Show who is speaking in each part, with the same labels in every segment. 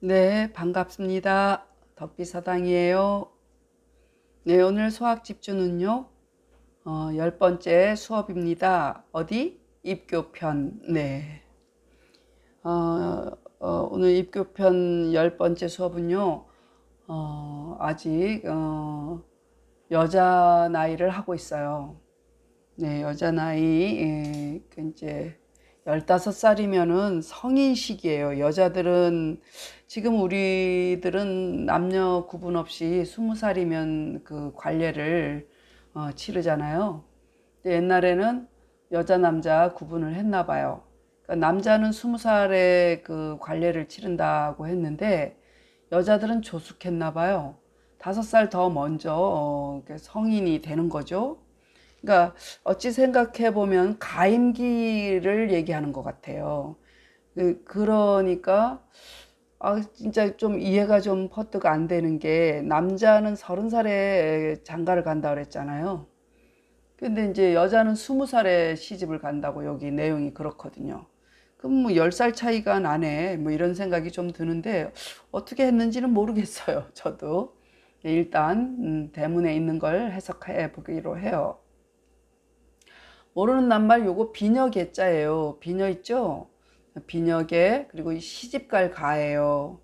Speaker 1: 네, 반갑습니다. 덕비사당이에요. 네, 오늘 수학 집주는요, 10번째 수업입니다. 어디? 입교편. 네. 오늘 입교편 10번째 수업은요, 아직, 여자 나이를 하고 있어요. 네, 여자 나이, 이제 15살이면은 성인식이에요. 여자들은, 지금 우리들은 남녀 구분 없이 20살이면 그 관례를 치르잖아요. 근데 옛날에는 여자, 남자 구분을 했나 봐요. 그러니까 남자는 20살에 그 관례를 치른다고 했는데, 여자들은 조숙했나 봐요. 5살 더 먼저 성인이 되는 거죠. 그러니까 어찌 생각해 보면 가임기를 얘기하는 것 같아요. 그러니까 진짜 좀 이해가 좀 퍼뜩 안 되는 게 남자는 30살에 장가를 간다 그랬잖아요. 근데 이제 여자는 20살에 시집을 간다고 여기 내용이 그렇거든요. 그럼 뭐 10살 차이가 나네. 뭐 이런 생각이 좀 드는데 어떻게 했는지는 모르겠어요. 저도. 일단 대문에 있는 걸 해석해 보기로 해요. 모르는 낱말 요거 비녀개자예요. 비녀 있죠? 비녀개 그리고 시집갈 가예요.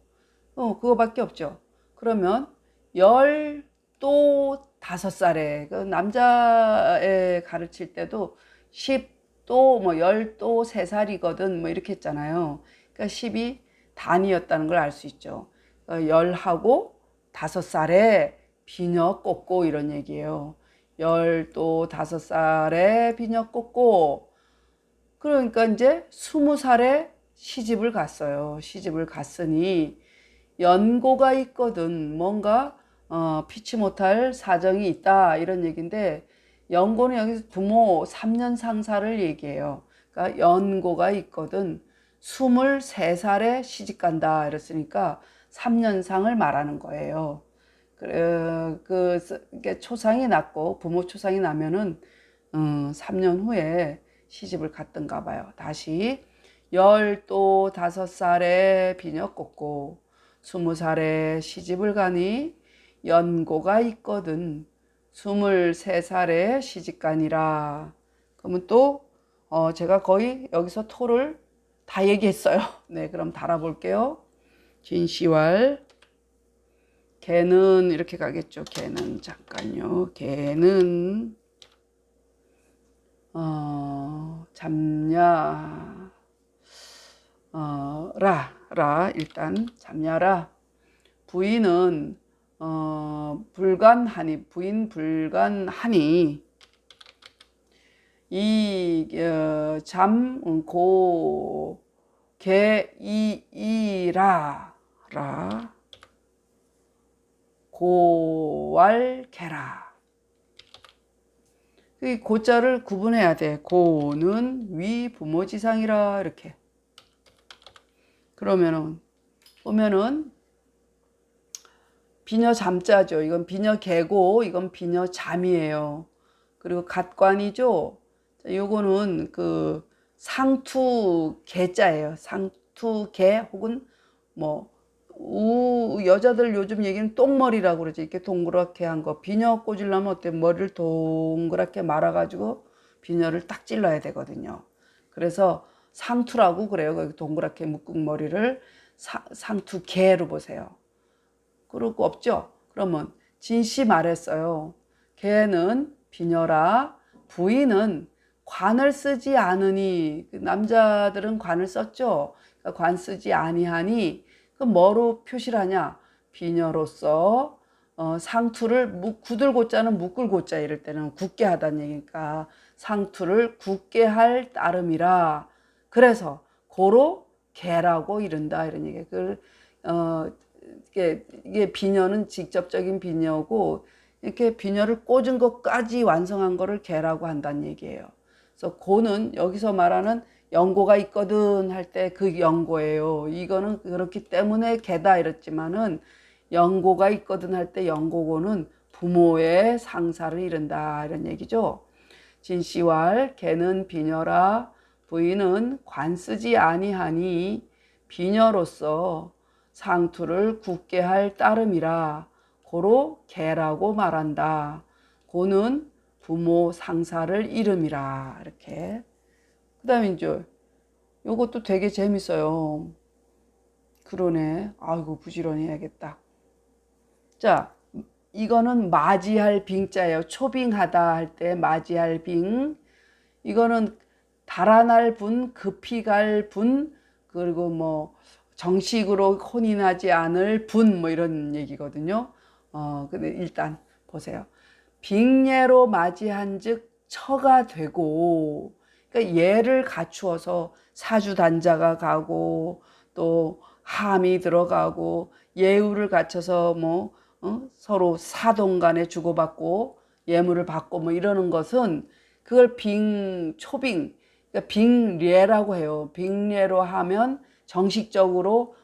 Speaker 1: 그거밖에 없죠. 그러면 열 또 5살에 그 남자애 가르칠 때도 10 또 뭐 열 또 3살이거든 뭐 이렇게 했잖아요. 그러니까 10이 단위였다는 걸 알 수 있죠. 열하고 5살에 비녀 꽂고 이런 얘기예요. 열 또 5살에 비녀 꽂고 그러니까 이제 20살에 시집을 갔어요. 시집을 갔으니 연고가 있거든. 뭔가 피치 못할 사정이 있다 이런 얘기인데 연고는 여기서 부모 3년 상사를 얘기해요. 그러니까 연고가 있거든. 23살에 시집 간다 이랬으니까 3년상을 말하는 거예요. 이게 초상이 났고 부모 초상이 나면은 3년 후에 시집을 갔던가 봐요. 다시 열 또 5살에 비녀 꽂고 20살에 시집을 가니 연고가 있거든 23살에 시집가니라. 그러면 또 제가 거의 여기서 토를 다 얘기했어요. 네, 그럼 달아볼게요. 진시왈 개는 이렇게 가겠죠. 개는 잠깐요. 개는 잡냐 라 일단 잡냐라. 부인은 불간하니 부인 불간하니 이 잠고 개이라 라 고왈개라. 이 고자를 구분해야 돼. 고는 위 부모지상이라 이렇게. 그러면은 보면은 비녀 잠자죠. 이건 비녀 개고 이건 비녀 잠이에요. 그리고 갓관이죠. 요거는 그 상투 개자예요. 상투 개 혹은 뭐 여자들 요즘 얘기는 똥머리라고 그러죠. 이렇게 동그랗게 한 거. 비녀 꽂으려면 어때? 머리를 동그랗게 말아가지고 비녀를 딱 찔러야 되거든요. 그래서 상투라고 그래요. 거기 동그랗게 묶은 머리를 상투개로 보세요. 그럴 거 없죠? 그러면 진씨 말했어요. 걔는 비녀라. 부인은 관을 쓰지 않으니. 남자들은 관을 썼죠. 그러니까 관 쓰지 아니하니 그 뭐로 표시를 하냐? 비녀로서 상투를 굳을 고자는 묶을 고자 이럴 때는 굳게 하다는 얘기니까 상투를 굳게 할 따름이라. 그래서 고로 개라고 이른다 이런 얘기예요. 이게 비녀는 직접적인 비녀고 이렇게 비녀를 꽂은 것까지 완성한 거를 개라고 한다는 얘기예요. 그래서 고는 여기서 말하는 연고가 있거든 할 때 그 연고예요. 이거는 그렇기 때문에 개다 이랬지만은 연고가 있거든 할 때 연고고는 부모의 상사를 이른다 이런 얘기죠. 진씨왈 개는 비녀라. 부인은 관 쓰지 아니하니 비녀로서 상투를 굳게 할 따름이라 고로 개라고 말한다. 고는 부모 상사를 이름이라. 이렇게. 그 다음에 이제 요것도 되게 재밌어요. 그러네. 아이고 부지런히 해야겠다. 자, 이거는 맞이할 빙자예요. 초빙하다 할 때 맞이할 빙. 이거는 달아날 분, 급히 갈 분, 그리고 뭐 정식으로 혼인하지 않을 분, 뭐 이런 얘기거든요. 근데 일단 보세요. 빙예로 맞이한즉 처가 되고, 그러니까 예를 갖추어서 사주단자가 가고 또 함이 들어가고 예우를 갖춰서 뭐 서로 사돈 간에 주고받고 예물을 받고 뭐 이러는 것은 그걸 초빙, 그러니까 빙례라고 해요. 빙례로 하면 정식적으로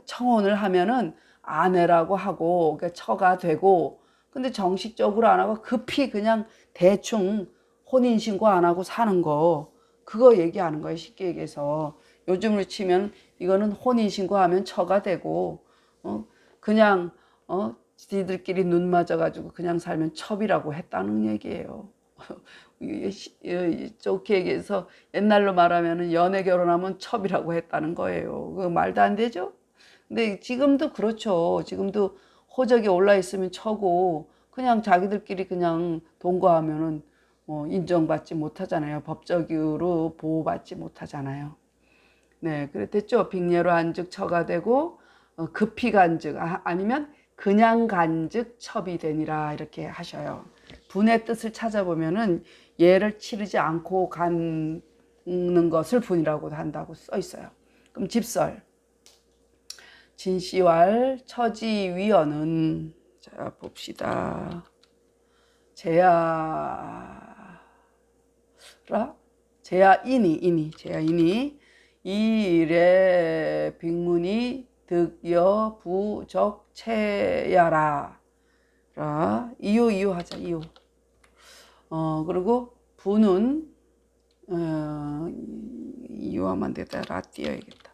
Speaker 1: 청혼을 하면은 아내라고 하고 그러니까 처가 되고, 근데 정식적으로 안 하고 급히 그냥 대충 혼인신고 안 하고 사는 거, 그거 얘기하는 거예요. 쉽게 얘기해서 요즘으로 치면 이거는 혼인신고하면 처가 되고 그냥 지들끼리 눈 맞아가지고 그냥 살면 첩이라고 했다는 얘기예요. 좋게 얘기해서 옛날로 말하면 연애 결혼하면 첩이라고 했다는 거예요. 그 말도 안 되죠? 근데 지금도 그렇죠. 지금도 호적이 올라 있으면 처고 그냥 자기들끼리 그냥 동거하면은 인정받지 못하잖아요. 법적으로 보호받지 못하잖아요. 네, 그래 됐죠. 빙례로 한즉 처가 되고 급히 간즉 아니면 그냥 간즉 첩이 되니라 이렇게 하셔요. 분의 뜻을 찾아보면은 예를 치르지 않고 가는 것을 분이라고 한다고 써 있어요. 그럼 집설. 진시왈 처지위원은 자 봅시다. 제야인이 이래 빅문이 득여 부적 체야라. 이유 하자. 이유. 그리고 부는 이유하면 되다. 라 띄어야겠다.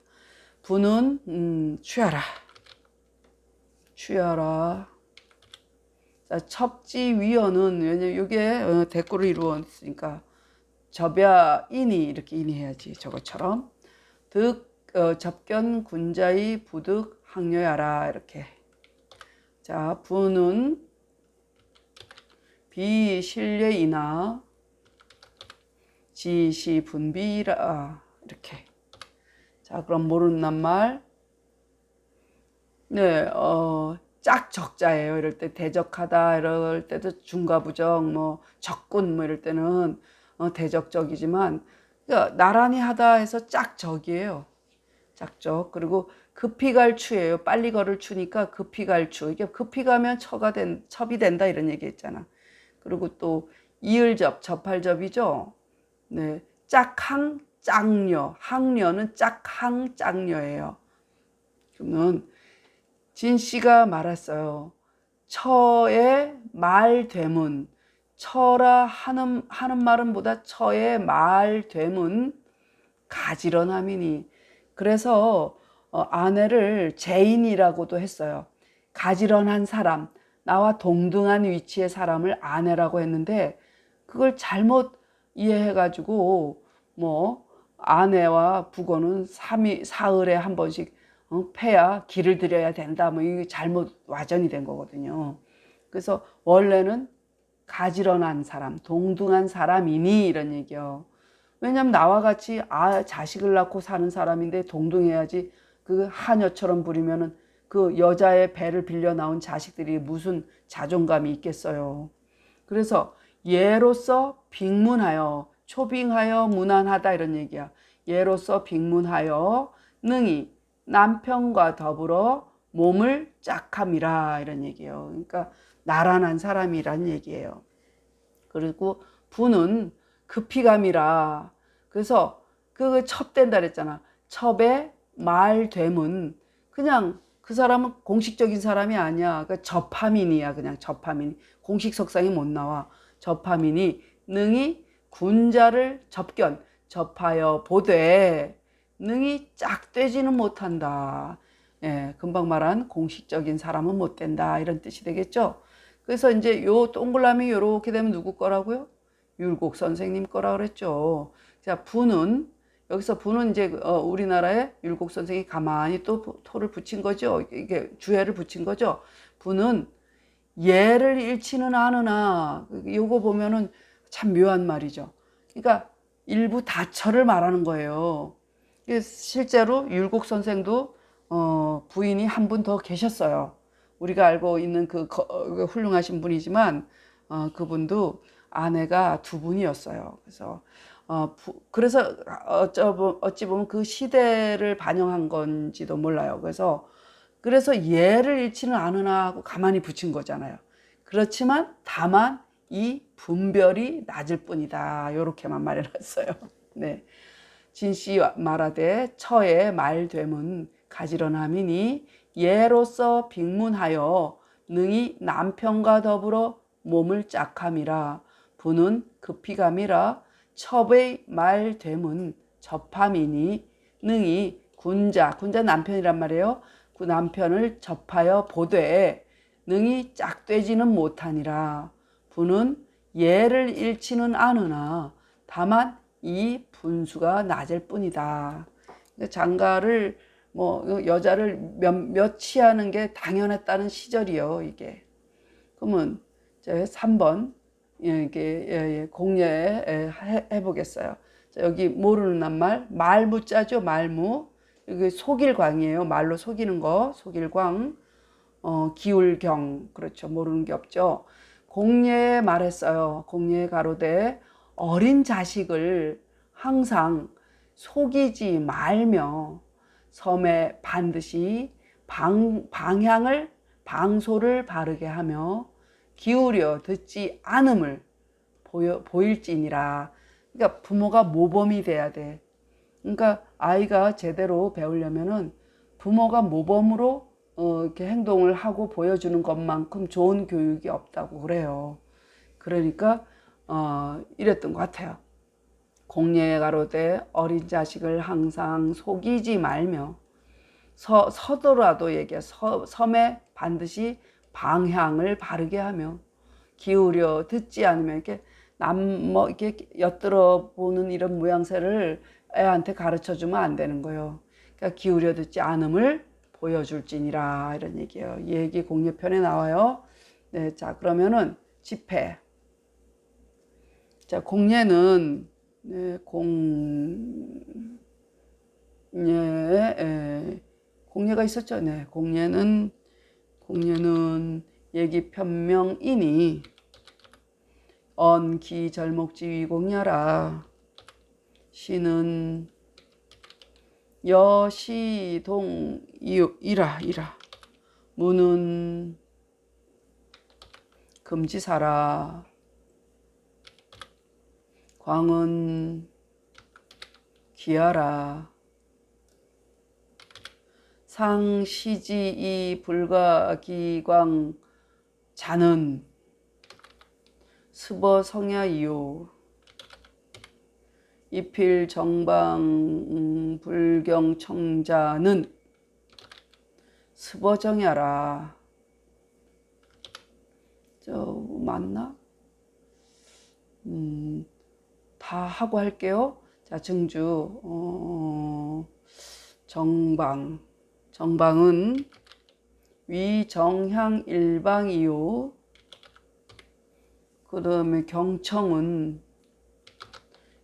Speaker 1: 부는 취하라. 자, 첩지위원은 왜냐면 이게 대꾸를 이루었으니까 접야인이 이렇게 인해야지. 저것처럼 접견 군자의 부득 항려야라 이렇게. 자, 부는 비실례이나 지시 분비라 이렇게. 자, 그럼 모르는 낱말. 네, 짝 적자예요. 이럴 때 대적하다 이럴 때도 중과부적, 뭐 적군 뭐 이럴 때는 대적적이지만, 그러니까 나란히 하다 해서 짝적이에요. 짝적. 그리고 급히 갈 추예요. 빨리 걸을 추니까 급히 갈 추. 이게 급히 가면 첩이 된다 이런 얘기 했잖아. 그리고 또 이을접, 접할접이죠. 네, 짝항, 짝녀. 항녀는 짝항, 짝녀예요. 그러면 진씨가 말했어요. 처의 말되문, 처라 하는 말은 보다 처의 말되문 가지런함이니. 그래서 아내를 제인이라고도 했어요. 가지런한 사람, 나와 동등한 위치의 사람을 아내라고 했는데 그걸 잘못 이해해가지고 뭐 아내와 부고는 사흘에 한 번씩 패야 기를 들여야 된다. 뭐 이게 잘못 와전이 된 거거든요. 그래서 원래는 가지런한 사람, 동등한 사람이니 이런 얘기요. 왜냐면 나와 같이 자식을 낳고 사는 사람인데 동등해야지. 그 하녀처럼 부리면은 그 여자의 배를 빌려 나온 자식들이 무슨 자존감이 있겠어요. 그래서 예로서 빅문하여, 초빙하여 무난하다 이런 얘기야. 예로서 빅문하여 능히 남편과 더불어 몸을 짝함이라 이런 얘기예요. 그러니까 나란한 사람이란 얘기예요. 그리고 부는 급히감이라. 그래서 그 첩된다 그랬잖아. 첩의 말됨은 그냥 그 사람은 공식적인 사람이 아니야. 그러니까 접하민이야. 그냥 접하민. 공식 석상이 못 나와. 접하민이 능히 군자를 접하여 보되 능히 짝되지는 못한다. 예, 금방 말한 공식적인 사람은 못 된다 이런 뜻이 되겠죠. 그래서 이제 요 동그라미 요렇게 되면 누구 거라고요? 율곡 선생님 거라 그랬죠. 자, 부는 여기서 부는 이제 우리나라에 율곡 선생이 가만히 또 토를 붙인 거죠. 이게 주해를 붙인 거죠. 부는 예를 잃지는 않으나 요거 보면은 참 묘한 말이죠. 그러니까 일부 다처를 말하는 거예요. 실제로 율곡 선생도 부인이 한 분 더 계셨어요. 우리가 알고 있는 그 훌륭하신 분이지만 그분도 아내가 두 분이었어요. 그래서 어찌 보면 그 시대를 반영한 건지도 몰라요. 그래서 예를 잃지는 않으나 하고 가만히 붙인 거잖아요. 그렇지만 다만 이 분별이 낮을 뿐이다. 요렇게만 말해놨어요. 네. 진씨 말하되 처의 말됨은 가지런함이니 예로서 빅문하여 능히 남편과 더불어 몸을 짝함이라. 부는 급히감이라 첩의 말됨은 접함이니 능히 군자 남편이란 말이에요. 그 남편을 접하여 보되 능히 짝되지는 못하니라. 부는 예를 잃지는 않으나 다만 이 분수가 낮을 뿐이다. 장가를 여자를 몇 취하는 게 당연했다는 시절이요, 이게. 그러면 이제 3번 이게 공예에 해보겠어요. 여기 모르는 낱말 말무자죠, 말무. 여기 속일광이에요. 말로 속이는 거, 속일광. 기울경, 그렇죠. 모르는 게 없죠. 공예에 말했어요. 공예에 가로되 어린 자식을 항상 속이지 말며 섬에 반드시 방소를 바르게 하며 기울여 듣지 않음을 보일지니라. 그러니까 부모가 모범이 돼야 돼. 그러니까 아이가 제대로 배우려면은 부모가 모범으로 이렇게 행동을 하고 보여주는 것만큼 좋은 교육이 없다고 그래요. 그러니까 이랬던 것 같아요. 공예에 가로되 어린 자식을 항상 속이지 말며 서더라도 섬에 반드시 방향을 바르게 하며 기울여 듣지 않으면 이렇게 이렇게 엿들어 보는 이런 모양새를 애한테 가르쳐 주면 안 되는 거예요. 그러니까 기울여 듣지 않음을 보여줄지니라 이런 얘기예요. 이 얘기 공예편에 나와요. 네, 자 그러면은 집회. 자 공예는 네, 공예가 있었죠. 네, 공예는 얘기 편명이니 언기절목지위 공야라. 시는 여시동이라. 무는 금지사라. 광은 기하라. 상시지이 불가기광 자는 스버성야이요. 이필 정방 불경청자는 스버정야라. 맞나? 다 하고 할게요. 자, 증주. 정방은 위정향 일방이요. 그 다음에 경청은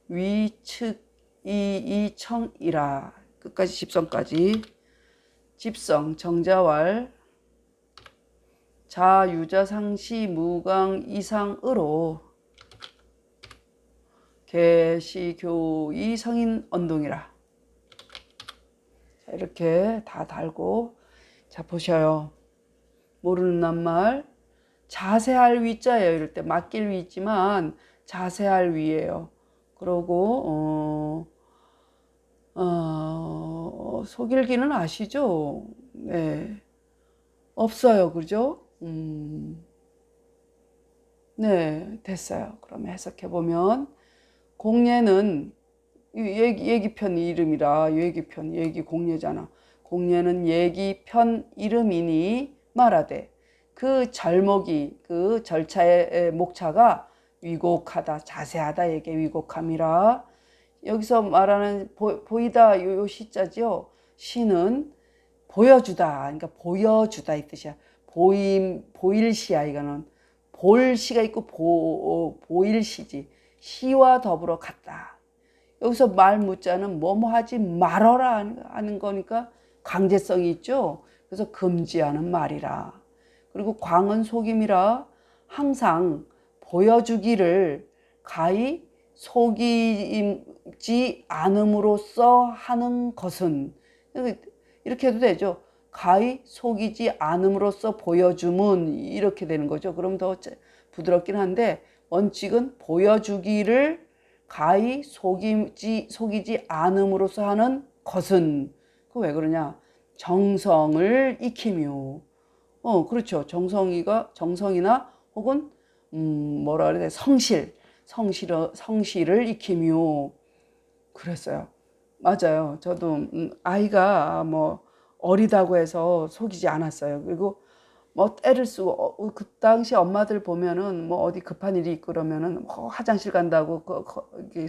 Speaker 1: 위측 이청이라. 끝까지 집성까지. 집성 정자왈 자유자상시 무강 이상으로 개시교이 성인 언동이라. 자, 이렇게 다 달고. 자, 보셔요. 모르는 낱말 자세할 위자예요. 이럴 때 맡길 위 있지만 자세할 위예요. 그러고 속일기는 아시죠? 네, 없어요. 그죠? 네, 됐어요. 그럼 해석해 보면 공예는 얘기편 이름이라 얘기 공예잖아. 공예는 얘기 편 이름이니 말하되 그 절목이 그 절차의 목차가 위곡하다 자세하다 얘게 위곡함이라. 여기서 말하는 보이다 요 시자죠. 시는 보여주다 그러니까 보여주다 이 뜻이야. 보일 시야. 이거는 볼 시가 있고 보일 시지. 시와 더불어 같다. 여기서 말 무자는 뭐뭐 하지 말어라 하는 거니까 강제성이 있죠. 그래서 금지하는 말이라. 그리고 광은 속임이라. 항상 보여주기를 가히 속이지 않음으로써 하는 것은, 이렇게 해도 되죠. 가히 속이지 않음으로써 보여줌은 이렇게 되는 거죠. 그럼 더 부드럽긴 한데 원칙은 보여주기를 가히 속이지 않음으로써 하는 것은. 그 왜 그러냐? 정성을 익히며. 그렇죠. 정성이나 혹은 뭐라 그래야 돼? 성실을 익히며. 그랬어요. 맞아요. 저도 아이가 뭐 어리다고 해서 속이지 않았어요. 그리고 뭐 때를 쓰고 그 당시 엄마들 보면은 뭐 어디 급한 일이 있고 그러면은 뭐 화장실 간다고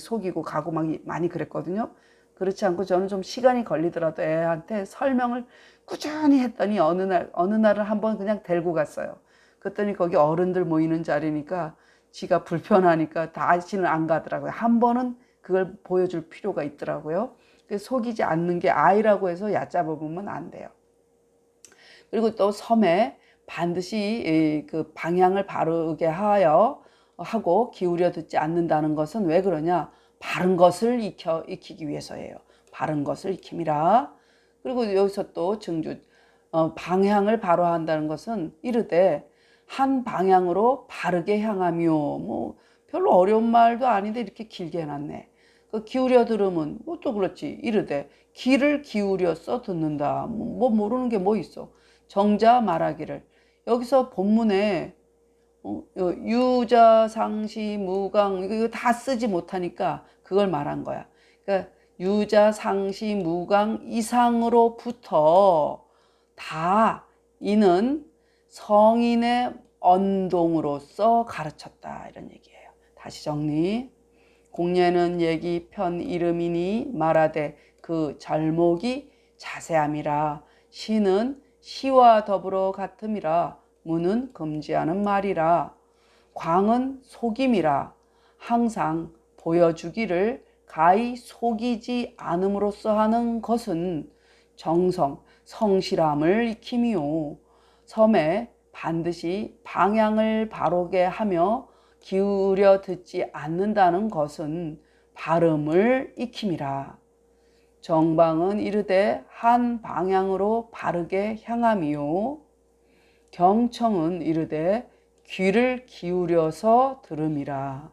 Speaker 1: 속이고 가고 막 많이 그랬거든요. 그렇지 않고 저는 좀 시간이 걸리더라도 애한테 설명을 꾸준히 했더니 어느 날은 한번 그냥 데리고 갔어요. 그랬더니 거기 어른들 모이는 자리니까 지가 불편하니까 다시는 안 가더라고요. 한 번은 그걸 보여줄 필요가 있더라고요. 속이지 않는 게 아이라고 해서 얕잡아보면 안 돼요. 그리고 또 섬에 반드시 그 방향을 바르게 하고 기울여 듣지 않는다는 것은 왜 그러냐? 바른 것을 익히기 위해서예요. 바른 것을 익힘이라. 그리고 여기서 또 증주 방향을 바로 한다는 것은 이르되 한 방향으로 바르게 향하며. 뭐 별로 어려운 말도 아닌데 이렇게 길게 해놨네. 그 기울여 들으면 또 그렇지. 이르되 귀를 기울여서 듣는다. 뭐 모르는 게 뭐 있어. 정자 말하기를. 여기서 본문에 유자 상시 무강 이거 다 쓰지 못하니까 그걸 말한 거야. 그러니까 유자 상시 무강 이상으로부터 다 이는 성인의 언동으로서 가르쳤다 이런 얘기예요. 다시 정리. 공예는 얘기 편 이름이니 말하되 그 절목이 자세함이라. 시는 시와 더불어 같음이라. 무는 금지하는 말이라. 광은 속임이라. 항상 보여주기를 가히 속이지 않음으로써 하는 것은 성실함을 익힘이요. 섬에 반드시 방향을 바르게 하며 기울여 듣지 않는다는 것은 발음을 익힘이라. 정방은 이르되 한 방향으로 바르게 향함이요. 경청은 이르되 귀를 기울여서 들음이라.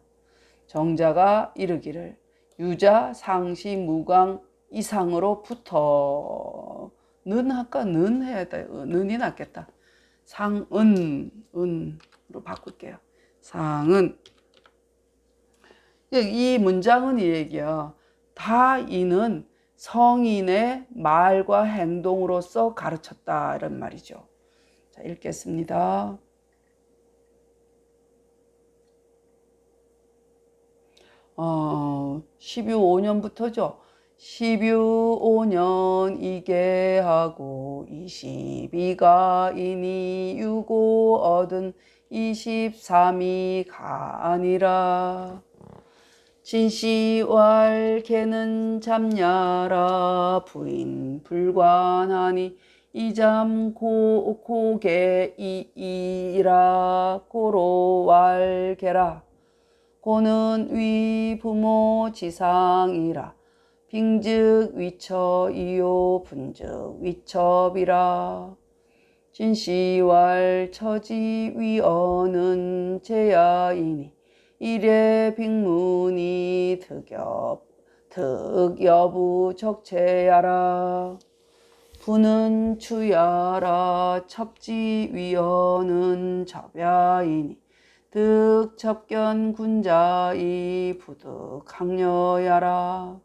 Speaker 1: 정자가 이르기를 유자 상시 무강 이상으로부터. 는 할까? 는 해야 돼. 는이 낫겠다. 은으로 바꿀게요. 상은. 이 문장은 이 얘기야. 다 이는 성인의 말과 행동으로서 가르쳤다 이런 말이죠. 자, 읽겠습니다. 12.5년부터죠. 12.5년 이계하고 22가 이니 유고 얻은 23이 가니라. 진시왈 개는 잠야라. 부인 불관하니 이잠 고개 이이라. 고로왈 개라. 고는 위 부모 지상이라. 빙즉 위처이요 분즉 위첩이라. 진시왈 처지 위어는 제야이니 이래 빅문이 득여부 적체야라. 부는 추야라. 첩지 위어는 접야이니 득첩견 군자이 부득 강려야라.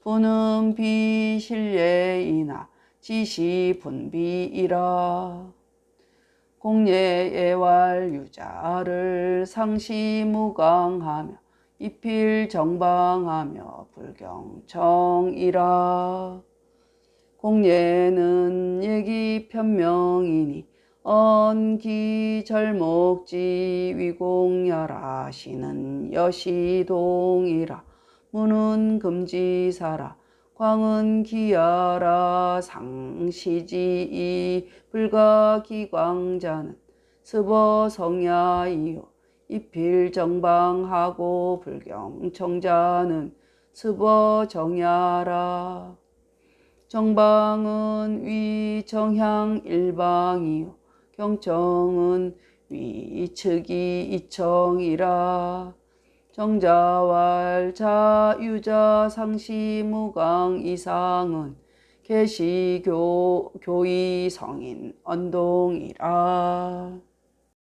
Speaker 1: 부는 비실례이나 지시분비이라. 공예예왈 유자를 상시무강하며 이필정방하며 불경청이라. 공예는 예기편명이니 언기절목지 위공열하시는 여시동이라. 문은 금지사라 광은 기야라. 상시지이 불가기광자는 스버성야이요 이필정방하고 불경청자는 스버정야라. 정방은 위정향일방이요 경청은 위측이 이청이라. 정자왈 자유자 상시무강 이상은 계시교 교의 성인 언동이라.